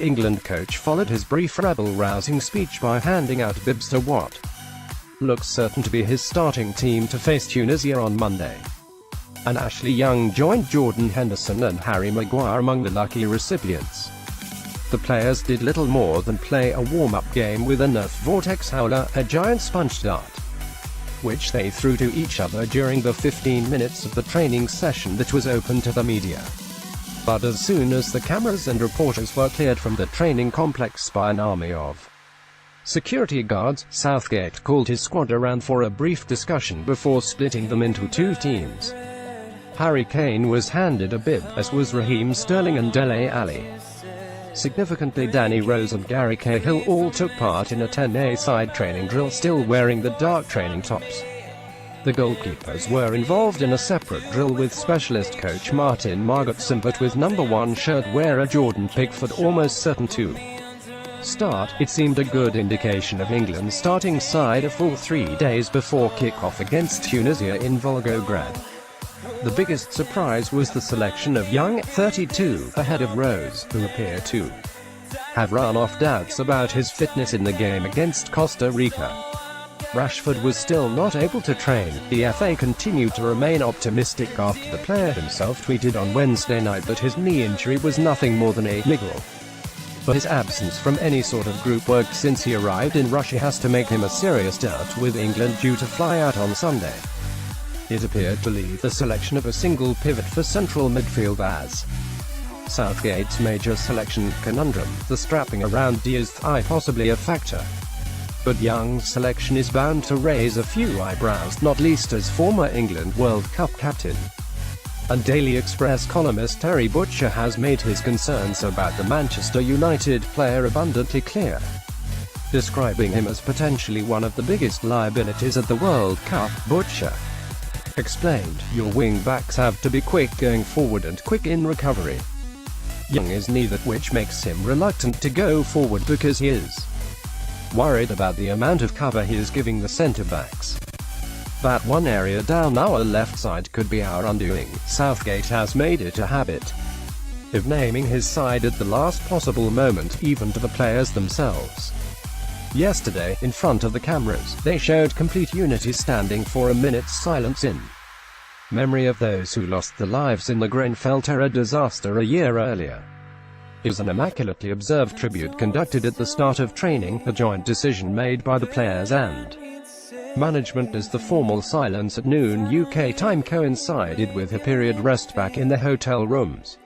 The England coach followed his brief rabble-rousing speech by handing out bibs to what looks certain to be his starting team to face Tunisia on Monday. And Ashley Young joined Jordan Henderson and Harry Maguire among the lucky recipients. The players did little more than play a warm-up game with a Nerf Vortex Howler, a giant sponge dart, which they threw to each other during the 15 minutes of the training session that was open to the media. But as soon as the cameras and reporters were cleared from the training complex by an army of security guards, Southgate called his squad around for a brief discussion before splitting them into two teams. Harry Kane was handed a bib, as was Raheem Sterling and Dele Alli. Significantly, Danny Rose and Gary Cahill all took part in a 10-a-side training drill, still wearing the dark training tops. The goalkeepers were involved in a separate drill with specialist coach Martin Margetson, but with number 1 shirt wearer Jordan Pickford almost certain to start. It seemed a good indication of England's starting side a full 3 days before kick-off against Tunisia in Volgograd. The biggest surprise was the selection of Young, 32, ahead of Rose, who appeared to have run off doubts about his fitness in the game against Costa Rica. Rashford was still not able to train. The FA continued to remain optimistic after the player himself tweeted on Wednesday night that his knee injury was nothing more than a niggle. But his absence from any sort of group work since he arrived in Russia has to make him a serious doubt, with England due to fly out on Sunday. It appeared to leave the selection of a single pivot for central midfield as Southgate's major selection conundrum, the strapping around Diaz's thigh possibly a factor. But Young's selection is bound to raise a few eyebrows, not least as former England World Cup captain and Daily Express columnist Terry Butcher has made his concerns about the Manchester United player abundantly clear, describing him as potentially one of the biggest liabilities at the World Cup. Butcher explained, "Your wing-backs have to be quick going forward and quick in recovery. Young is neither, which makes him reluctant to go forward because he is worried about the amount of cover he is giving the centre-backs. That one area down our left side could be our undoing." Southgate has made it a habit of naming his side at the last possible moment, even to the players themselves. Yesterday, in front of the cameras, they showed complete unity, standing for a minute's silence in memory of those who lost their lives in the Grenfell terror disaster a year earlier. It was an immaculately observed tribute conducted at the start of training, a joint decision made by the players and management, as the formal silence at noon UK time coincided with a period rest back in the hotel rooms.